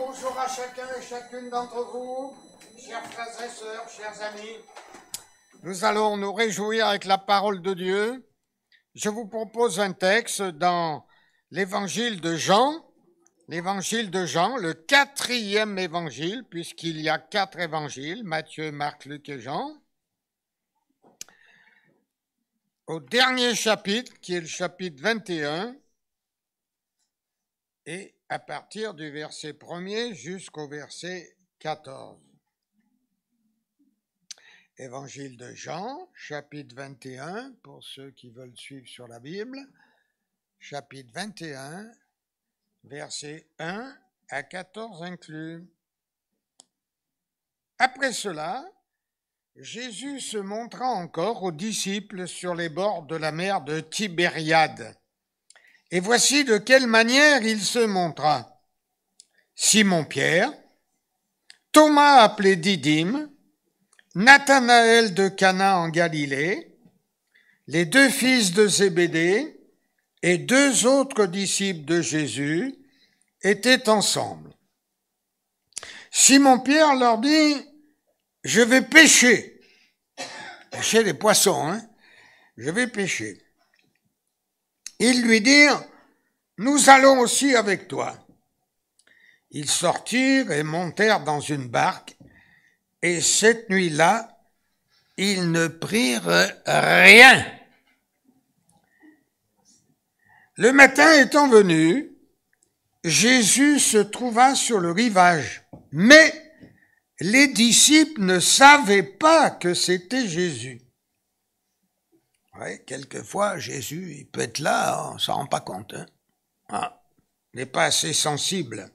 Bonjour à chacun et chacune d'entre vous, chers frères et sœurs, chers amis. Nous allons nous réjouir avec la parole de Dieu. Je vous propose un texte dans l'évangile de Jean, le 4e évangile, puisqu'il y a 4 évangiles, Matthieu, Marc, Luc et Jean. Au dernier chapitre, qui est le chapitre 21, et à partir du verset 1er jusqu'au verset 14. Évangile de Jean, chapitre 21, pour ceux qui veulent suivre sur la Bible, chapitre 21, versets 1 à 14 inclus. Après cela, Jésus se montra encore aux disciples sur les bords de la mer de Tibériade. Et voici de quelle manière il se montra. Simon-Pierre, Thomas appelé Didyme, Nathanaël de Cana en Galilée, les 2 fils de Zébédée et 2 autres disciples de Jésus étaient ensemble. Simon-Pierre leur dit, « Je vais pêcher. » Pêcher des poissons, hein. Je vais pêcher. Ils lui dirent, « Nous allons aussi avec toi. » Ils sortirent et montèrent dans une barque, et cette nuit-là, ils ne prirent rien. Le matin étant venu, Jésus se trouva sur le rivage, mais les disciples ne savaient pas que c'était Jésus. Ouais, quelquefois, Jésus, il peut être là, on ne s'en rend pas compte. Hein? Ah, il n'est pas assez sensible.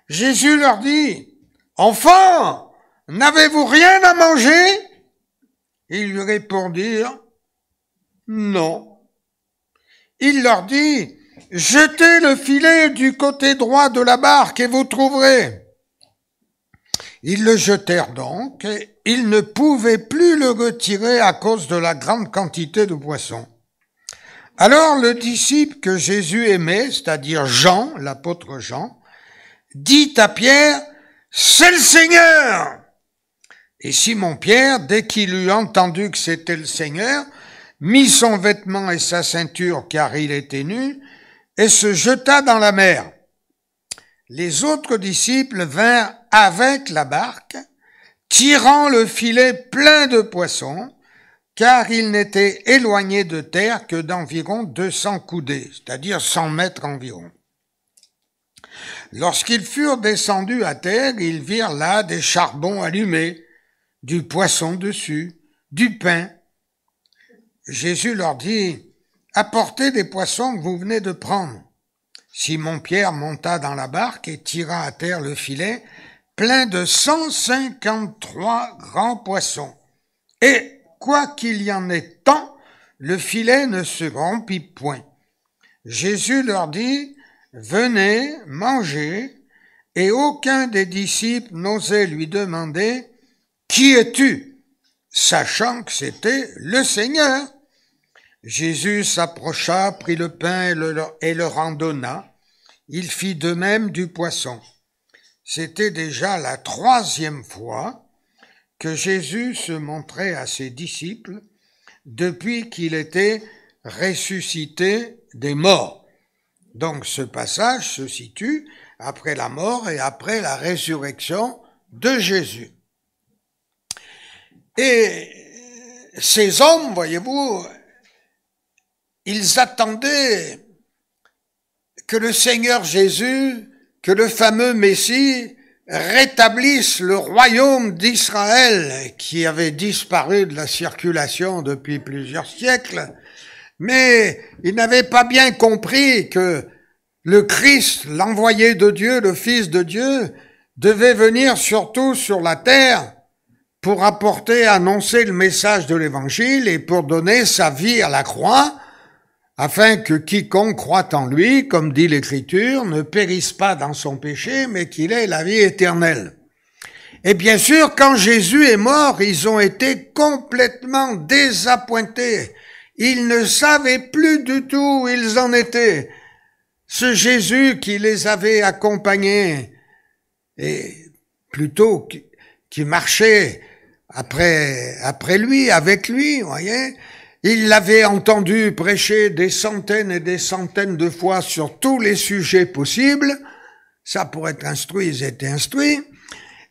Jésus leur dit, « Enfants, n'avez-vous rien à manger ?» Ils lui répondirent, « Non. » Il leur dit, « Jetez le filet du côté droit de la barque et vous trouverez. » Ils le jetèrent donc, et ils ne pouvaient plus le retirer à cause de la grande quantité de poissons. Alors le disciple que Jésus aimait, c'est-à-dire Jean, l'apôtre Jean, dit à Pierre, « C'est le Seigneur !» Et Simon-Pierre, dès qu'il eut entendu que c'était le Seigneur, mit son vêtement et sa ceinture, car il était nu, et se jeta dans la mer. Les autres disciples vinrent avec la barque, tirant le filet plein de poissons, car ils n'étaient éloignés de terre que d'environ 200 coudées, c'est-à-dire 100 mètres environ. Lorsqu'ils furent descendus à terre, ils virent là des charbons allumés, du poisson dessus, du pain. Jésus leur dit, « Apportez des poissons que vous venez de prendre. » Simon-Pierre monta dans la barque et tira à terre le filet, plein de 153 grands poissons. Et, quoiqu'il y en ait tant, le filet ne se rompit point. Jésus leur dit, « Venez, mangez. » Et aucun des disciples n'osait lui demander, « Qui es-tu ?» sachant que c'était le Seigneur. Jésus s'approcha, prit le pain et le en donna. Il fit de même du poisson. C'était déjà la 3e fois que Jésus se montrait à ses disciples depuis qu'il était ressuscité des morts. Donc ce passage se situe après la mort et après la résurrection de Jésus. Et ces hommes, voyez-vous, ils attendaient que le Seigneur Jésus, que le fameux Messie, rétablisse le royaume d'Israël qui avait disparu de la circulation depuis plusieurs siècles, mais ils n'avaient pas bien compris que le Christ, l'envoyé de Dieu, le Fils de Dieu, devait venir surtout sur la terre pour apporter, annoncer le message de l'Évangile et pour donner sa vie à la croix, afin que quiconque croit en lui, comme dit l'Écriture, ne périsse pas dans son péché, mais qu'il ait la vie éternelle. Et bien sûr, quand Jésus est mort, ils ont été complètement désappointés. Ils ne savaient plus du tout où ils en étaient. ce Jésus qui les avait accompagnés, et plutôt qui marchait après lui, avec lui, voyez, il l'avait entendu prêcher des centaines et des centaines de fois sur tous les sujets possibles. Ça, pour être instruit, ils étaient instruits.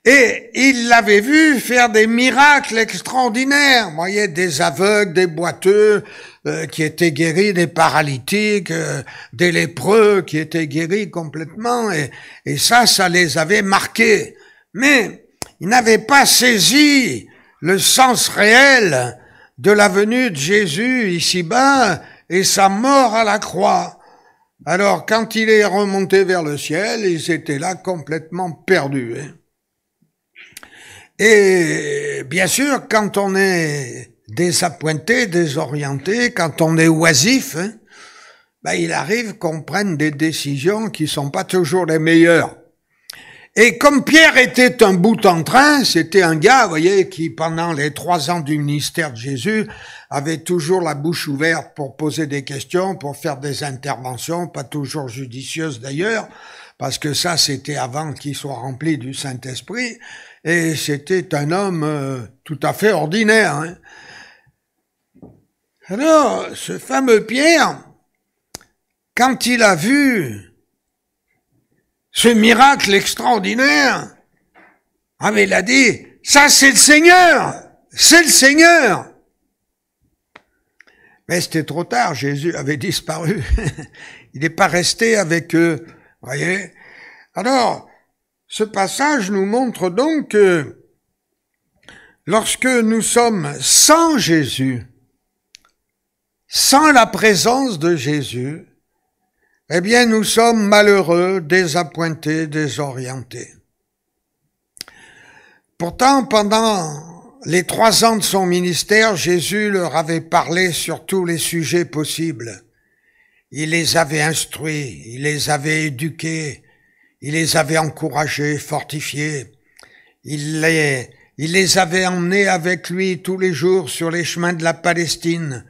Et il l'avait vu faire des miracles extraordinaires. Vous voyez, des aveugles, des boiteux qui étaient guéris, des paralytiques, des lépreux qui étaient guéris complètement. Et ça les avait marqués. Mais ils n'avaient pas saisi le sens réel de la venue de Jésus ici-bas et sa mort à la croix. Alors, quand il est remonté vers le ciel, ils étaient là complètement perdus. Et bien sûr, quand on est désappointé, désorienté, quand on est oisif, il arrive qu'on prenne des décisions qui sont pas toujours les meilleures. Et comme Pierre était un bout en train, c'était un gars, vous voyez, qui pendant les 3 ans du ministère de Jésus avait toujours la bouche ouverte pour poser des questions, pour faire des interventions, pas toujours judicieuses d'ailleurs, parce que ça c'était avant qu'il soit rempli du Saint-Esprit, et c'était un homme tout à fait ordinaire. Alors, ce fameux Pierre, quand il a vu ce miracle extraordinaire, mais il a dit, ça c'est le Seigneur, c'est le Seigneur. Mais c'était trop tard, Jésus avait disparu. Il n'est pas resté avec eux, voyez. Alors, ce passage nous montre donc que lorsque nous sommes sans Jésus, sans la présence de Jésus, eh bien, nous sommes malheureux, désappointés, désorientés. Pourtant, pendant les 3 ans de son ministère, Jésus leur avait parlé sur tous les sujets possibles. Il les avait instruits, il les avait éduqués, il les avait encouragés, fortifiés. Il les avait emmenés avec lui tous les jours sur les chemins de la Palestine,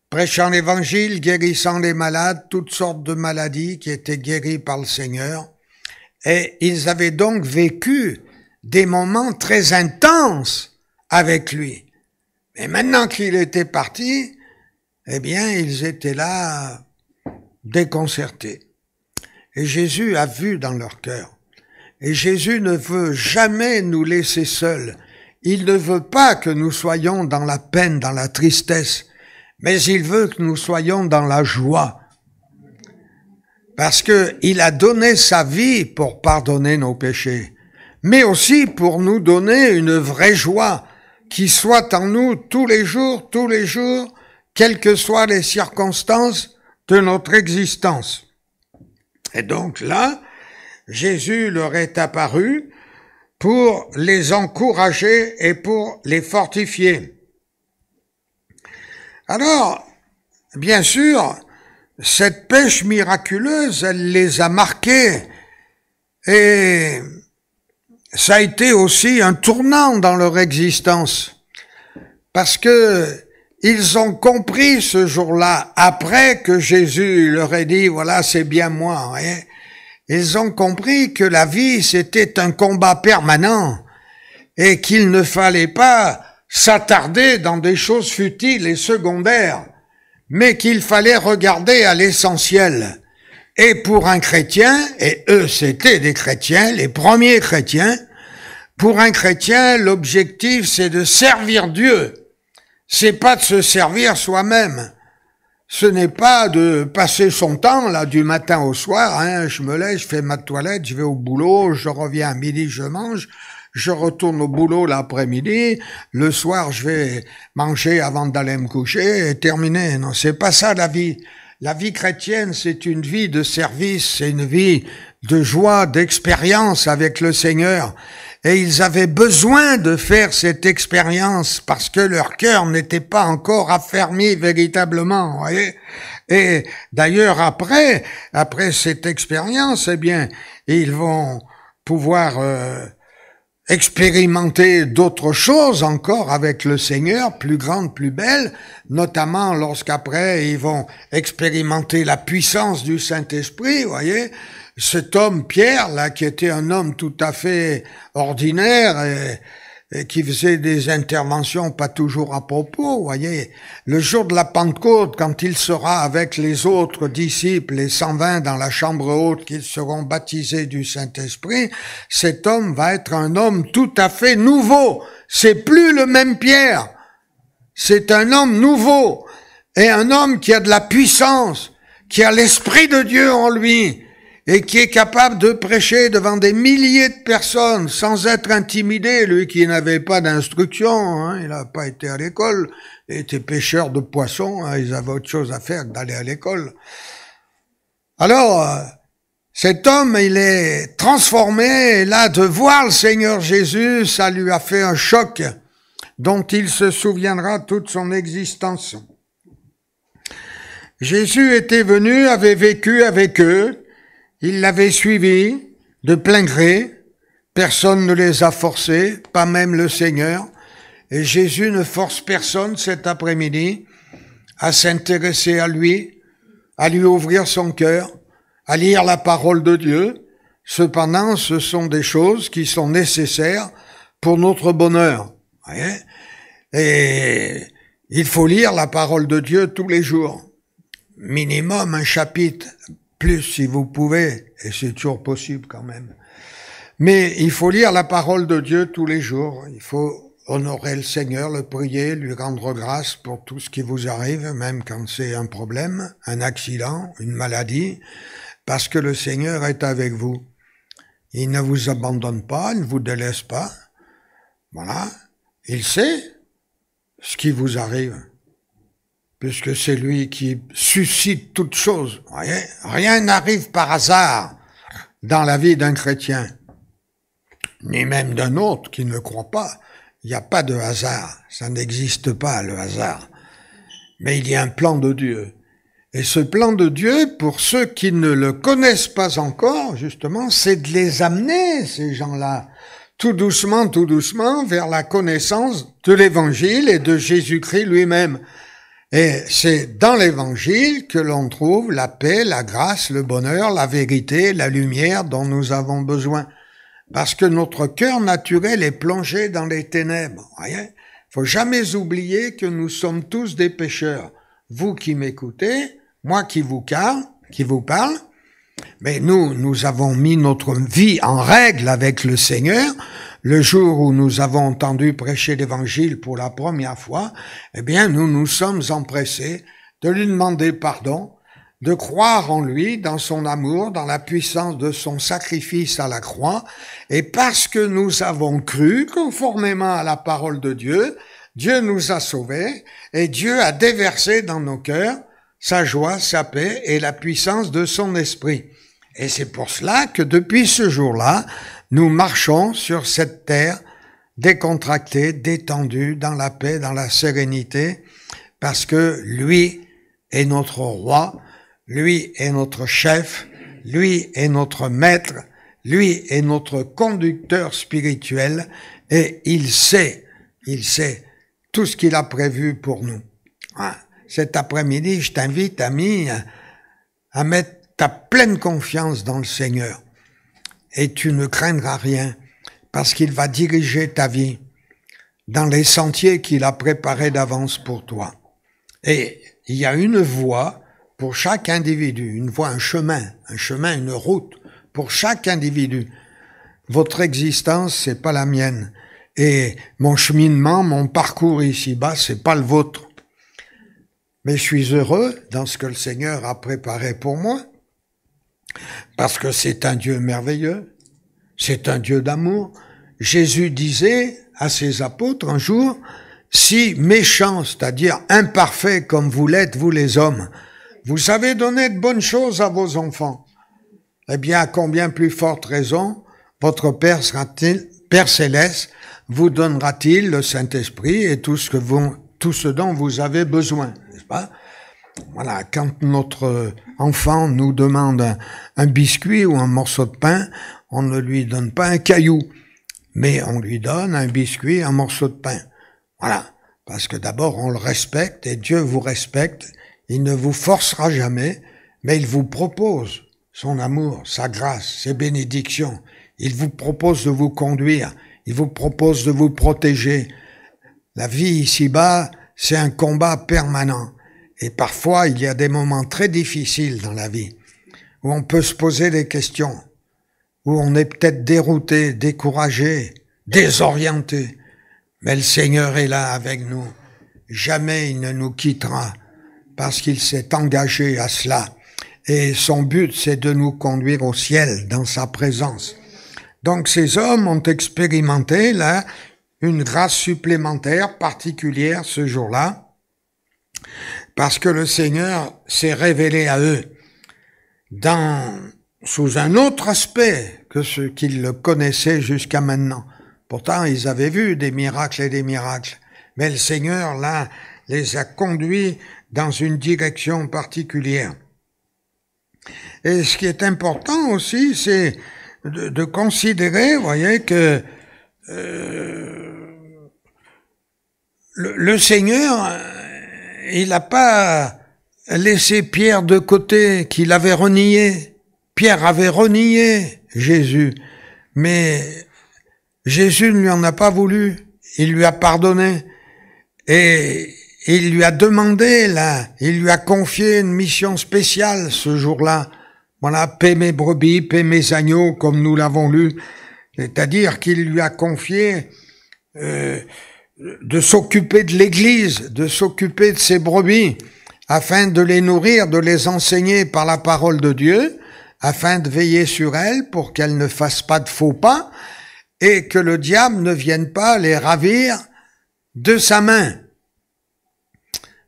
prêchant l'évangile, guérissant les malades, toutes sortes de maladies qui étaient guéries par le Seigneur. Et ils avaient donc vécu des moments très intenses avec lui. Mais maintenant qu'il était parti, eh bien, ils étaient là déconcertés. Et Jésus a vu dans leur cœur. Et Jésus ne veut jamais nous laisser seuls. Il ne veut pas que nous soyons dans la peine, dans la tristesse, mais il veut que nous soyons dans la joie. Parce que il a donné sa vie pour pardonner nos péchés, mais aussi pour nous donner une vraie joie qui soit en nous tous les jours, quelles que soient les circonstances de notre existence. Et donc là, Jésus leur est apparu pour les encourager et pour les fortifier. Alors, bien sûr, cette pêche miraculeuse, elle les a marqués et ça a été aussi un tournant dans leur existence parce que ils ont compris ce jour-là, après que Jésus leur ait dit, voilà, c'est bien moi, hein, ils ont compris que la vie, c'était un combat permanent et qu'il ne fallait pas s'attarder dans des choses futiles et secondaires, mais qu'il fallait regarder à l'essentiel. Et pour un chrétien, et eux c'était des chrétiens, les premiers chrétiens, pour un chrétien, l'objectif c'est de servir Dieu. C'est pas de se servir soi-même. Ce n'est pas de passer son temps, là, du matin au soir, hein, je me lève, je fais ma toilette, je vais au boulot, je reviens à midi, je mange, je retourne au boulot l'après-midi, le soir je vais manger avant d'aller me coucher et terminer. Non, c'est pas ça la vie. La vie chrétienne, c'est une vie de service, c'est une vie de joie, d'expérience avec le Seigneur. Et ils avaient besoin de faire cette expérience parce que leur cœur n'était pas encore affermi véritablement, vous voyez. Et d'ailleurs, après cette expérience, eh bien, ils vont pouvoir expérimenter d'autres choses encore avec le Seigneur, plus grandes, plus belles, notamment lorsqu'après ils vont expérimenter la puissance du Saint-Esprit, vous voyez. Cet homme, Pierre, là, qui était un homme tout à fait ordinaire et qui faisait des interventions pas toujours à propos, vous voyez. Le jour de la Pentecôte, quand il sera avec les autres disciples, les 120 dans la chambre haute, qu'ils seront baptisés du Saint-Esprit, cet homme va être un homme tout à fait nouveau. C'est plus le même Pierre. C'est un homme nouveau et un homme qui a de la puissance, qui a l'Esprit de Dieu en lui, et qui est capable de prêcher devant des milliers de personnes sans être intimidé, lui qui n'avait pas d'instruction, hein, il n'a pas été à l'école, il était pêcheur de poissons, hein, ils avaient autre chose à faire que d'aller à l'école. Alors, cet homme, il est transformé, et là, de voir le Seigneur Jésus, ça lui a fait un choc dont il se souviendra toute son existence. Jésus était venu, avait vécu avec eux, ils l'avaient suivi de plein gré, personne ne les a forcés, pas même le Seigneur, et Jésus ne force personne cet après-midi à s'intéresser à lui ouvrir son cœur, à lire la parole de Dieu. Cependant, ce sont des choses qui sont nécessaires pour notre bonheur. Voyez ? Et il faut lire la parole de Dieu tous les jours, minimum un chapitre, plus si vous pouvez, et c'est toujours possible quand même. Mais il faut lire la parole de Dieu tous les jours. Il faut honorer le Seigneur, le prier, lui rendre grâce pour tout ce qui vous arrive, même quand c'est un problème, un accident, une maladie, parce que le Seigneur est avec vous. Il ne vous abandonne pas, il ne vous délaisse pas. Voilà. Il sait ce qui vous arrive, puisque c'est lui qui suscite toutes choses. Vous voyez, rien n'arrive par hasard dans la vie d'un chrétien, ni même d'un autre qui ne croit pas. Il n'y a pas de hasard, ça n'existe pas le hasard. Mais il y a un plan de Dieu. Et ce plan de Dieu, pour ceux qui ne le connaissent pas encore, justement, c'est de les amener, ces gens-là, tout doucement, vers la connaissance de l'Évangile et de Jésus-Christ lui-même. Et c'est dans l'Évangile que l'on trouve la paix, la grâce, le bonheur, la vérité, la lumière dont nous avons besoin. Parce que notre cœur naturel est plongé dans les ténèbres. Voyez, faut jamais oublier que nous sommes tous des pécheurs. Vous qui m'écoutez, moi qui vous parle, mais nous avons mis notre vie en règle avec le Seigneur. Le jour où nous avons entendu prêcher l'Évangile pour la première fois, eh bien, nous nous sommes empressés de lui demander pardon, de croire en lui, dans son amour, dans la puissance de son sacrifice à la croix. Et parce que nous avons cru, conformément à la parole de Dieu, Dieu nous a sauvés et Dieu a déversé dans nos cœurs sa joie, sa paix et la puissance de son esprit. Et c'est pour cela que depuis ce jour-là, nous marchons sur cette terre décontractée, détendue, dans la paix, dans la sérénité, parce que lui est notre roi, lui est notre chef, lui est notre maître, lui est notre conducteur spirituel, et il sait tout ce qu'il a prévu pour nous. Cet après-midi, je t'invite, ami, à mettre ta pleine confiance dans le Seigneur. Et tu ne craindras rien, parce qu'il va diriger ta vie dans les sentiers qu'il a préparés d'avance pour toi. Et il y a une voie pour chaque individu, une voie, un chemin, une route pour chaque individu. Votre existence, c'est pas la mienne. Et mon cheminement, mon parcours ici-bas, c'est pas le vôtre. Mais je suis heureux dans ce que le Seigneur a préparé pour moi, parce que c'est un Dieu merveilleux, c'est un Dieu d'amour. Jésus disait à ses apôtres un jour, si méchants, c'est-à-dire imparfaits comme vous l'êtes, vous les hommes, vous savez donner de bonnes choses à vos enfants, eh bien, à combien plus forte raison, votre Père Céleste vous donnera-t-il le Saint-Esprit et tout ce dont vous avez besoin, n'est-ce pas? Voilà, quand notre enfant nous demande un biscuit ou un morceau de pain, on ne lui donne pas un caillou, mais on lui donne un biscuit, un morceau de pain. Voilà, parce que d'abord on le respecte et Dieu vous respecte, il ne vous forcera jamais, mais il vous propose son amour, sa grâce, ses bénédictions. Il vous propose de vous conduire, il vous propose de vous protéger. La vie ici-bas, c'est un combat permanent. Et parfois, il y a des moments très difficiles dans la vie, où on peut se poser des questions, où on est peut-être dérouté, découragé, désorienté. Mais le Seigneur est là avec nous. Jamais il ne nous quittera, parce qu'il s'est engagé à cela. Et son but, c'est de nous conduire au ciel, dans sa présence. Donc ces hommes ont expérimenté là une grâce supplémentaire, particulière ce jour-là, parce que le Seigneur s'est révélé à eux sous un autre aspect que ce qu'ils le connaissaient jusqu'à maintenant. Pourtant, ils avaient vu des miracles et des miracles, mais le Seigneur là les a conduits dans une direction particulière. Et ce qui est important aussi, c'est de considérer, vous voyez, que le Seigneur, il n'a pas laissé Pierre de côté, qu'il avait renié. Pierre avait renié Jésus, mais Jésus ne lui en a pas voulu. Il lui a pardonné et il lui a demandé, là, il lui a confié une mission spéciale ce jour-là. Voilà, paie mes brebis, paie mes agneaux, comme nous l'avons lu. C'est-à-dire qu'il lui a confié de s'occuper de l'Église, de s'occuper de ses brebis, afin de les nourrir, de les enseigner par la parole de Dieu, afin de veiller sur elles pour qu'elles ne fassent pas de faux pas, et que le diable ne vienne pas les ravir de sa main.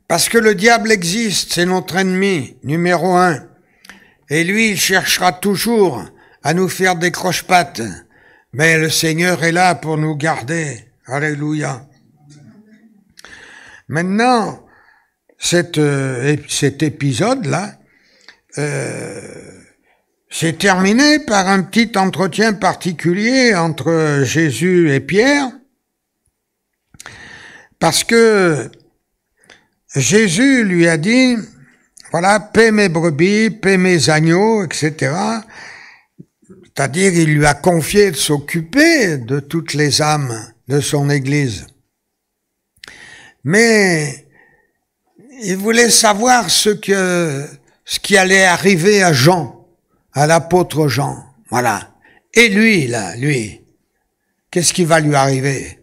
Parce que le diable existe, c'est notre ennemi numéro 1. Et lui, il cherchera toujours à nous faire des croche-pattes. Mais le Seigneur est là pour nous garder. Alléluia. Maintenant, cet épisode-là, c'est terminé par un petit entretien particulier entre Jésus et Pierre, parce que Jésus lui a dit, voilà, paie mes brebis, paie mes agneaux, etc. C'est-à-dire, il lui a confié de s'occuper de toutes les âmes de son Église. Mais il voulait savoir ce qui allait arriver à Jean, à l'apôtre Jean. Voilà. Et lui, qu'est-ce qui va lui arriver?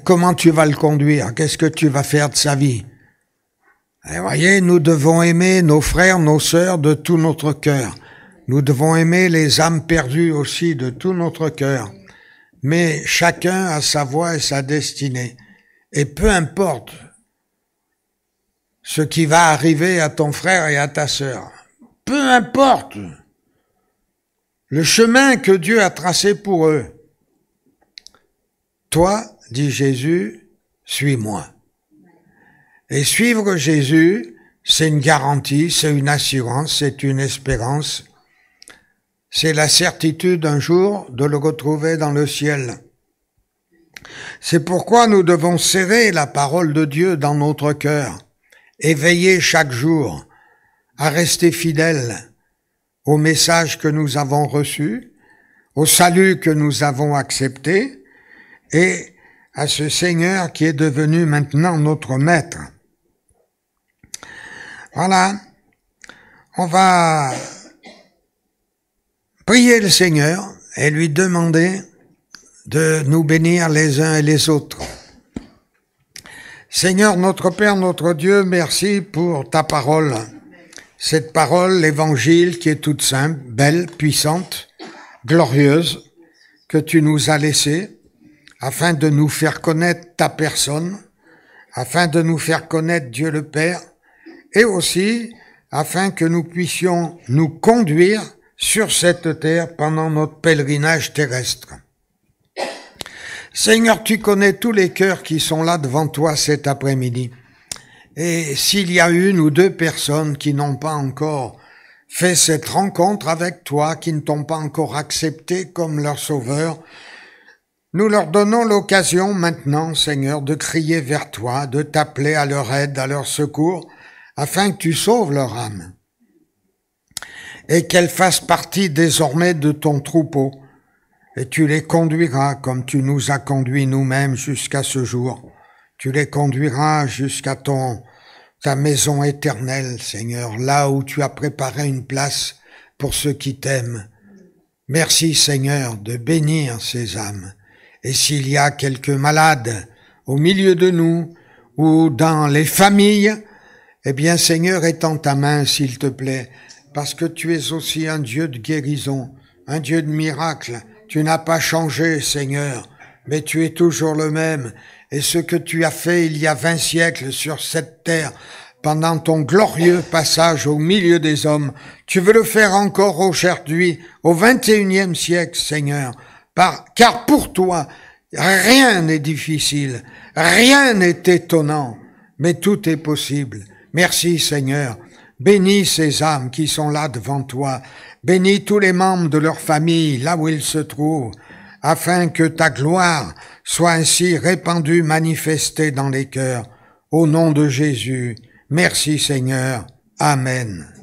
Comment tu vas le conduire? Qu'est-ce que tu vas faire de sa vie? Et voyez, nous devons aimer nos frères, nos sœurs de tout notre cœur. Nous devons aimer les âmes perdues aussi de tout notre cœur. Mais chacun a sa voie et sa destinée. Et peu importe ce qui va arriver à ton frère et à ta sœur, peu importe le chemin que Dieu a tracé pour eux. Toi, dit Jésus, suis-moi. Et suivre Jésus, c'est une garantie, c'est une assurance, c'est une espérance. C'est la certitude un jour de le retrouver dans le ciel. C'est pourquoi nous devons serrer la parole de Dieu dans notre cœur et veiller chaque jour à rester fidèles au message que nous avons reçu, au salut que nous avons accepté et à ce Seigneur qui est devenu maintenant notre Maître. Voilà, on va prier le Seigneur et lui demander de nous bénir les uns et les autres. Seigneur, notre Père, notre Dieu, merci pour ta parole. Cette parole, l'évangile qui est toute simple, belle, puissante, glorieuse, que tu nous as laissée, afin de nous faire connaître ta personne, afin de nous faire connaître Dieu le Père, et aussi afin que nous puissions nous conduire sur cette terre pendant notre pèlerinage terrestre. Seigneur, tu connais tous les cœurs qui sont là devant toi cet après-midi. Et s'il y a une ou deux personnes qui n'ont pas encore fait cette rencontre avec toi, qui ne t'ont pas encore accepté comme leur sauveur, Nous leur donnons l'occasion maintenant, Seigneur, de crier vers toi, de t'appeler à leur aide, à leur secours, afin que tu sauves leur âme et qu'elles fassent partie désormais de ton troupeau. Et tu les conduiras comme tu nous as conduits nous-mêmes jusqu'à ce jour. Tu les conduiras jusqu'à ta maison éternelle, Seigneur, là où tu as préparé une place pour ceux qui t'aiment. Merci, Seigneur, de bénir ces âmes. Et s'il y a quelques malades au milieu de nous ou dans les familles, eh bien, Seigneur, étends ta main, s'il te plaît, parce que tu es aussi un Dieu de guérison, un Dieu de miracles. Tu n'as pas changé, Seigneur, mais tu es toujours le même. Et ce que tu as fait il y a 20 siècles sur cette terre, pendant ton glorieux passage au milieu des hommes, tu veux le faire encore aujourd'hui, au 21e siècle, Seigneur, car pour toi, rien n'est difficile, rien n'est étonnant, mais tout est possible. Merci, Seigneur. Bénis ces âmes qui sont là devant toi. Bénis tous les membres de leur famille, là où ils se trouvent, afin que ta gloire soit ainsi répandue, manifestée dans les cœurs. Au nom de Jésus, merci Seigneur. Amen.